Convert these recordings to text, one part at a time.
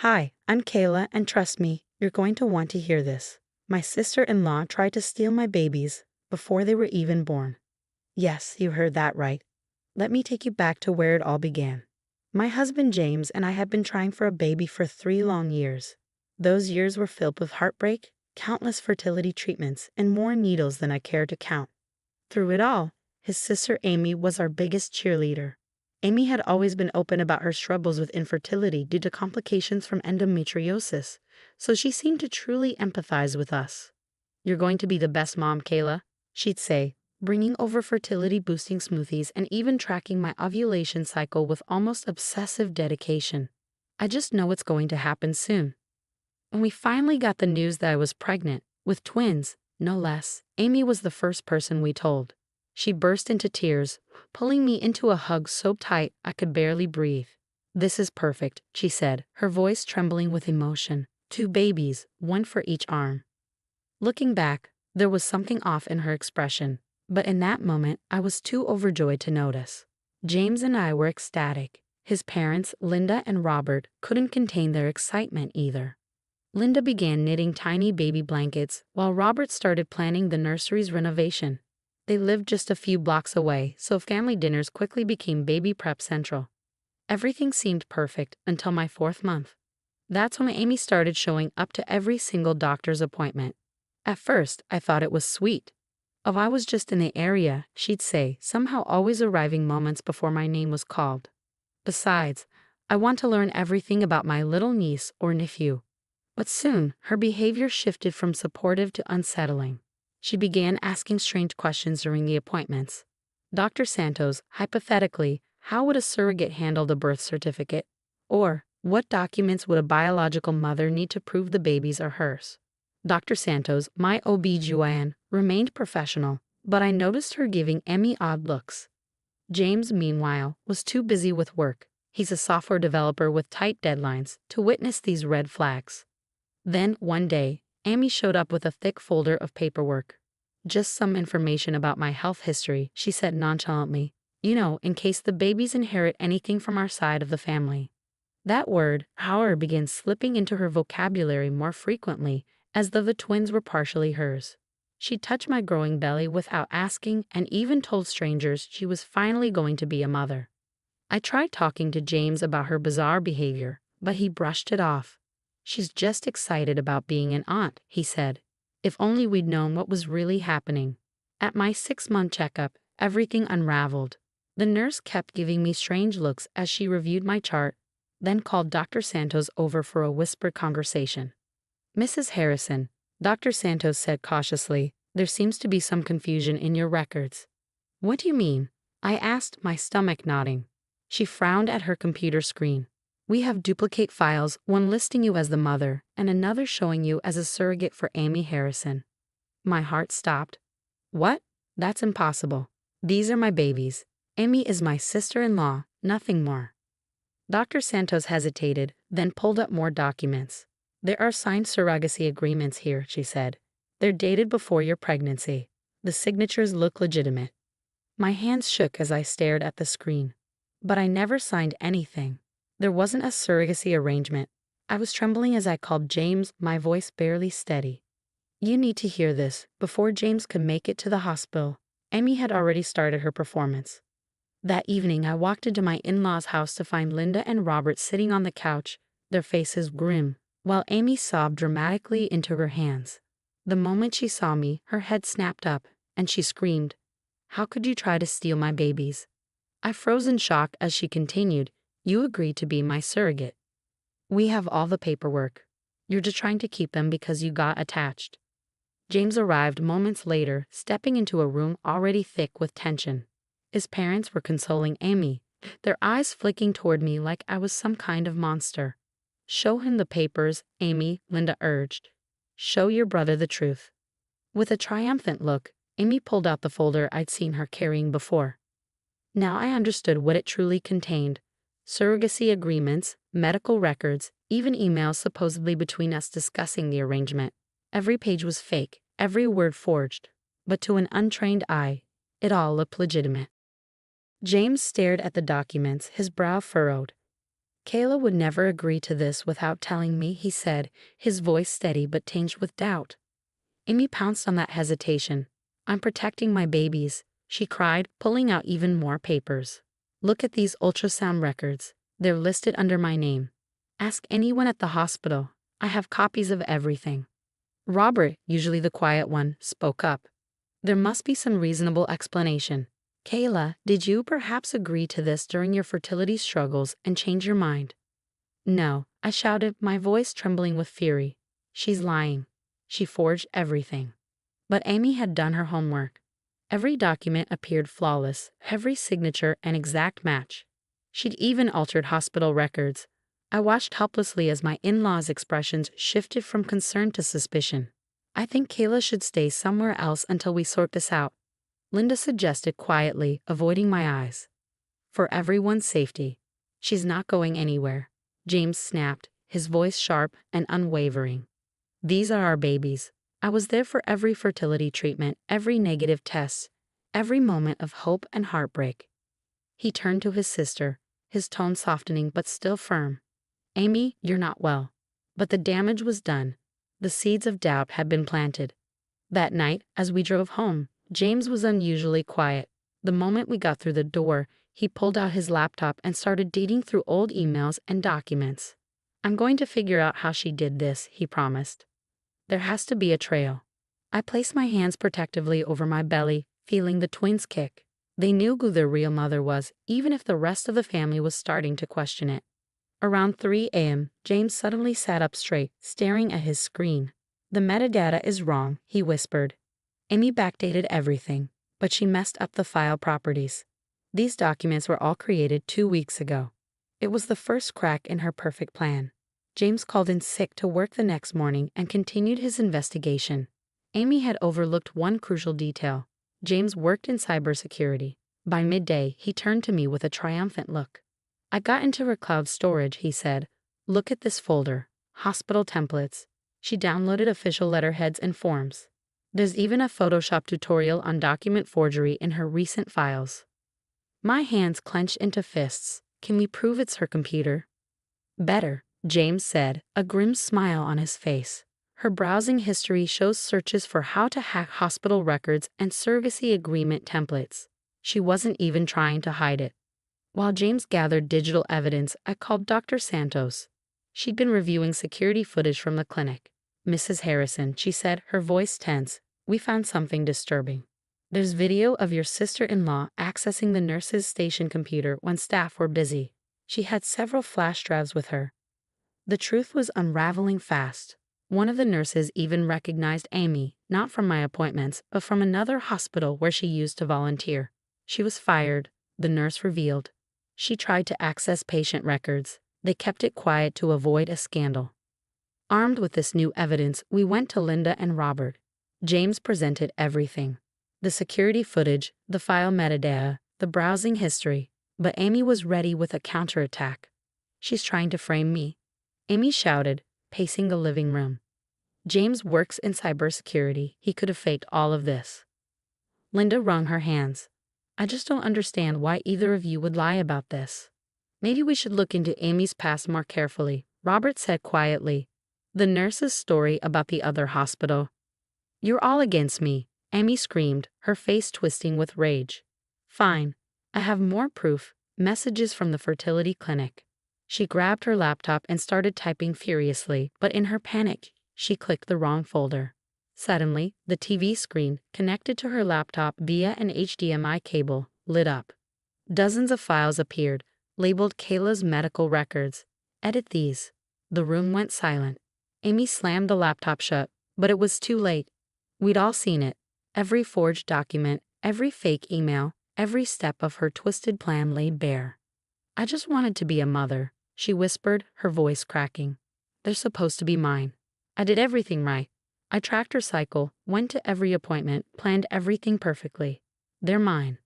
Hi, I'm Kayla, and trust me, you're going to want to hear this. My sister-in-law tried to steal my babies before they were even born. Yes, you heard that right. Let me take you back to where it all began. My husband James and I had been trying for a baby for 3 long years. Those years were filled with heartbreak, countless fertility treatments, and more needles than I cared to count. Through it all, his sister Amy was our biggest cheerleader. Amy had always been open about her struggles with infertility due to complications from endometriosis, so she seemed to truly empathize with us. "You're going to be the best mom, Kayla," she'd say, bringing over fertility-boosting smoothies and even tracking my ovulation cycle with almost obsessive dedication. "I just know it's going to happen soon." When we finally got the news that I was pregnant, with twins, no less, Amy was the first person we told. She burst into tears, pulling me into a hug so tight I could barely breathe. "This is perfect," she said, her voice trembling with emotion. "2 babies, one for each arm." Looking back, there was something off in her expression, but in that moment I was too overjoyed to notice. James and I were ecstatic. His parents, Linda and Robert, couldn't contain their excitement either. Linda began knitting tiny baby blankets while Robert started planning the nursery's renovation. They lived just a few blocks away, so family dinners quickly became baby prep central. Everything seemed perfect until my 4th month. That's when Amy started showing up to every single doctor's appointment. At first, I thought it was sweet. If I was just in the area, she'd say, somehow always arriving moments before my name was called. Besides, I want to learn everything about my little niece or nephew. But soon, her behavior shifted from supportive to unsettling. She began asking strange questions during the appointments. "Dr. Santos, hypothetically, how would a surrogate handle the birth certificate? Or, what documents would a biological mother need to prove the babies are hers?" Dr. Santos, my OB/GYN, remained professional, but I noticed her giving Emmy odd looks. James, meanwhile, was too busy with work. He's a software developer with tight deadlines to witness these red flags. Then, one day, Amy showed up with a thick folder of paperwork. "Just some information about my health history," she said nonchalantly. In case the babies inherit anything from our side of the family." That word, however, began slipping into her vocabulary more frequently, as though the twins were partially hers. She touched my growing belly without asking and even told strangers she was finally going to be a mother. I tried talking to James about her bizarre behavior, but he brushed it off. "She's just excited about being an aunt," he said. If only we'd known what was really happening. At my 6-month checkup, everything unraveled. The nurse kept giving me strange looks as she reviewed my chart, then called Dr. Santos over for a whispered conversation. "Mrs. Harrison," Dr. Santos said cautiously, "there seems to be some confusion in your records." "What do you mean?" I asked, my stomach nodding. She frowned at her computer screen. "We have duplicate files, one listing you as the mother, and another showing you as a surrogate for Amy Harrison." My heart stopped. "What? That's impossible. These are my babies. Amy is my sister-in-law, nothing more." Dr. Santos hesitated, then pulled up more documents. "There are signed surrogacy agreements here," she said. "They're dated before your pregnancy. The signatures look legitimate." My hands shook as I stared at the screen. But I never signed anything. There wasn't a surrogacy arrangement. I was trembling as I called James, my voice barely steady. "You need to hear this." Before James could make it to the hospital, Amy had already started her performance. That evening, I walked into my in-laws' house to find Linda and Robert sitting on the couch, their faces grim, while Amy sobbed dramatically into her hands. The moment she saw me, her head snapped up, and she screamed, "How could you try to steal my babies?" I froze in shock as she continued, "You agreed to be my surrogate. We have all the paperwork. You're just trying to keep them because you got attached." James arrived moments later, stepping into a room already thick with tension. His parents were consoling Amy, their eyes flicking toward me like I was some kind of monster. "Show him the papers," Amy, Linda urged. "Show your brother the truth." With a triumphant look, Amy pulled out the folder I'd seen her carrying before. Now I understood what it truly contained: surrogacy agreements, medical records, even emails supposedly between us discussing the arrangement. Every page was fake, every word forged, but to an untrained eye, it all looked legitimate. James stared at the documents, his brow furrowed. Kayla would never agree to this without telling me, he said, his voice steady but tinged with doubt. Amy pounced on that hesitation. I'm protecting my babies, she cried, pulling out even more papers. Look at these ultrasound records. They're listed under my name. Ask anyone at the hospital. I have copies of everything. Robert, usually the quiet one, spoke up. There must be some reasonable explanation. Kayla, did you perhaps agree to this during your fertility struggles and change your mind? No, I shouted, my voice trembling with fury. She's lying. She forged everything. But Amy had done her homework. Every document appeared flawless, every signature an exact match. She'd even altered hospital records. I watched helplessly as my in-laws' expressions shifted from concern to suspicion. I think Kayla should stay somewhere else until we sort this out, Linda suggested quietly, avoiding my eyes. For everyone's safety. She's not going anywhere, James snapped, his voice sharp and unwavering. These are our babies. I was there for every fertility treatment, every negative test, every moment of hope and heartbreak. He turned to his sister, his tone softening but still firm. Amy, you're not well. But the damage was done. The seeds of doubt had been planted. That night, as we drove home, James was unusually quiet. The moment we got through the door, he pulled out his laptop and started digging through old emails and documents. I'm going to figure out how she did this, he promised. There has to be a trail. I placed my hands protectively over my belly, feeling the twins kick. They knew who their real mother was, even if the rest of the family was starting to question it. Around 3 a.m., James suddenly sat up straight, staring at his screen. The metadata is wrong, he whispered. Amy backdated everything, but she messed up the file properties. These documents were all created 2 weeks ago. It was the first crack in her perfect plan. James called in sick to work the next morning and continued his investigation. Amy had overlooked one crucial detail. James worked in cybersecurity. By midday, he turned to me with a triumphant look. I got into her cloud storage, he said. Look at this folder. Hospital templates. She downloaded official letterheads and forms. There's even a Photoshop tutorial on document forgery in her recent files. My hands clenched into fists. Can we prove it's her computer? Better, James said, a grim smile on his face. Her browsing history shows searches for how to hack hospital records and servicey agreement templates. She wasn't even trying to hide it. While James gathered digital evidence, I called Dr. Santos. She'd been reviewing security footage from the clinic. Mrs. Harrison, she said, her voice tense, we found something disturbing. There's video of your sister-in-law accessing the nurse's station computer when staff were busy. She had several flash drives with her. The truth was unraveling fast. One of the nurses even recognized Amy, not from my appointments, but from another hospital where she used to volunteer. She was fired, the nurse revealed. She tried to access patient records. They kept it quiet to avoid a scandal. Armed with this new evidence, we went to Linda and Robert. James presented everything. The security footage, the file metadata, the browsing history. But Amy was ready with a counterattack. She's trying to frame me, Amy shouted, pacing the living room. James works in cybersecurity. He could have faked all of this. Linda wrung her hands. I just don't understand why either of you would lie about this. Maybe we should look into Amy's past more carefully, Robert said quietly. The nurse's story about the other hospital. You're all against me, Amy screamed, her face twisting with rage. Fine. I have more proof, messages from the fertility clinic. She grabbed her laptop and started typing furiously, but in her panic, she clicked the wrong folder. Suddenly, the TV screen, connected to her laptop via an HDMI cable, lit up. Dozens of files appeared, labeled Kayla's medical records. Edit these. The room went silent. Amy slammed the laptop shut, but it was too late. We'd all seen it. Every forged document, every fake email, every step of her twisted plan laid bare. I just wanted to be a mother, she whispered, her voice cracking. They're supposed to be mine. I did everything right. I tracked her cycle, went to every appointment, planned everything perfectly. They're mine.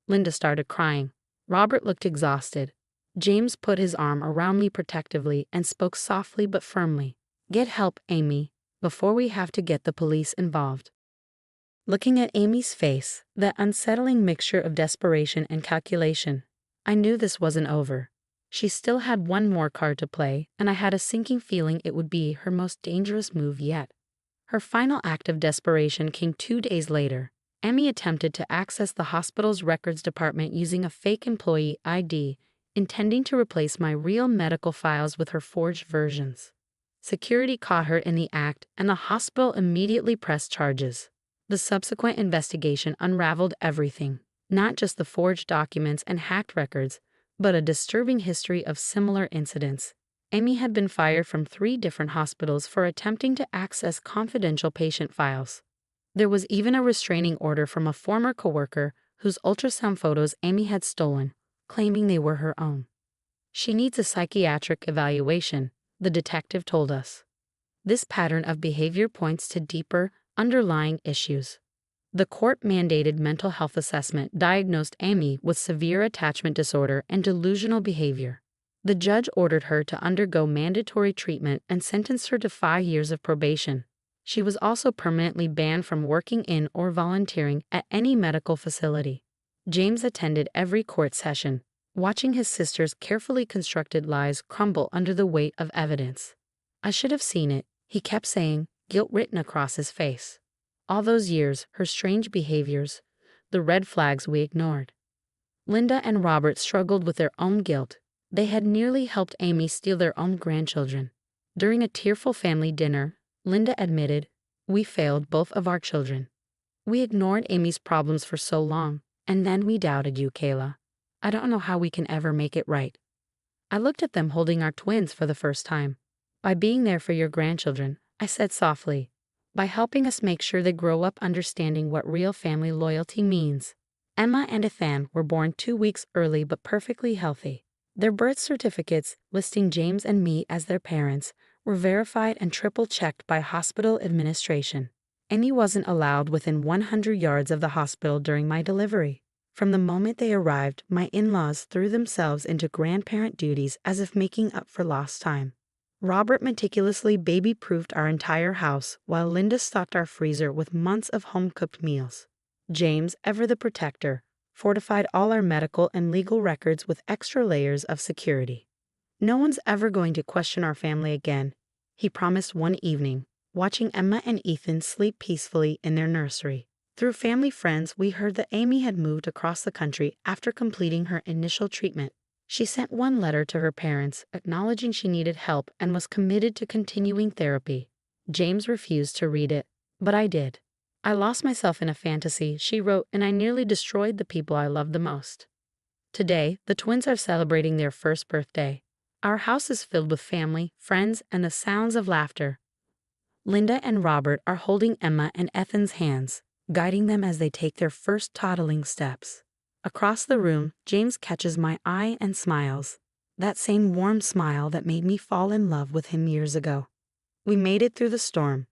Linda started crying. Robert looked exhausted. James put his arm around me protectively and spoke softly but firmly. Get help, Amy, before we have to get the police involved. Looking at Amy's face, that unsettling mixture of desperation and calculation, I knew this wasn't over. She still had one more card to play, and I had a sinking feeling it would be her most dangerous move yet. Her final act of desperation came 2 days later. Emmy attempted to access the hospital's records department using a fake employee ID, intending to replace my real medical files with her forged versions. Security caught her in the act, and the hospital immediately pressed charges. The subsequent investigation unraveled everything, not just the forged documents and hacked records, but a disturbing history of similar incidents. Amy had been fired from 3 different hospitals for attempting to access confidential patient files. There was even a restraining order from a former coworker whose ultrasound photos Amy had stolen, claiming they were her own. She needs a psychiatric evaluation, the detective told us. This pattern of behavior points to deeper, underlying issues. The court-mandated mental health assessment diagnosed Amy with severe attachment disorder and delusional behavior. The judge ordered her to undergo mandatory treatment and sentenced her to 5 years of probation. She was also permanently banned from working in or volunteering at any medical facility. James attended every court session, watching his sister's carefully constructed lies crumble under the weight of evidence. "I should have seen it," he kept saying, guilt written across his face. All those years, her strange behaviors, the red flags we ignored. Linda and Robert struggled with their own guilt. They had nearly helped Amy steal their own grandchildren. During a tearful family dinner, Linda admitted, "We failed both of our children. We ignored Amy's problems for so long, and then we doubted you, Kayla. I don't know how we can ever make it right." I looked at them holding our twins for the first time. "By being there for your grandchildren," I said softly. "By helping us make sure they grow up understanding what real family loyalty means." Emma and Ethan were born 2 weeks early but perfectly healthy. Their birth certificates, listing James and me as their parents, were verified and triple-checked by hospital administration. Amy wasn't allowed within 100 yards of the hospital during my delivery. From the moment they arrived, my in-laws threw themselves into grandparent duties as if making up for lost time. Robert meticulously baby-proofed our entire house, while Linda stocked our freezer with months of home-cooked meals. James, ever the protector, fortified all our medical and legal records with extra layers of security. "No one's ever going to question our family again," he promised one evening, watching Emma and Ethan sleep peacefully in their nursery. Through family friends, we heard that Amy had moved across the country after completing her initial treatment. She sent one letter to her parents, acknowledging she needed help and was committed to continuing therapy. James refused to read it, but I did. "I lost myself in a fantasy," she wrote, "and I nearly destroyed the people I loved the most." Today, the twins are celebrating their first birthday. Our house is filled with family, friends, and the sounds of laughter. Linda and Robert are holding Emma and Ethan's hands, guiding them as they take their first toddling steps. Across the room, James catches my eye and smiles. That same warm smile that made me fall in love with him years ago. We made it through the storm.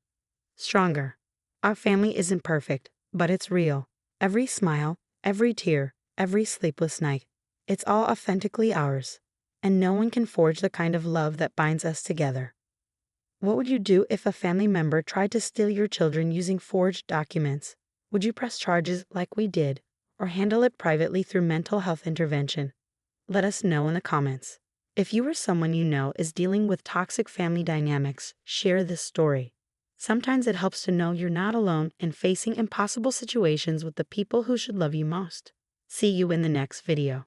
Stronger. Our family isn't perfect, but it's real. Every smile, every tear, every sleepless night. It's all authentically ours. And no one can forge the kind of love that binds us together. What would you do if a family member tried to steal your children using forged documents? Would you press charges like we did, or handle it privately through mental health intervention? Let us know in the comments. If you or someone you know is dealing with toxic family dynamics, share this story. Sometimes it helps to know you're not alone in facing impossible situations with the people who should love you most. See you in the next video.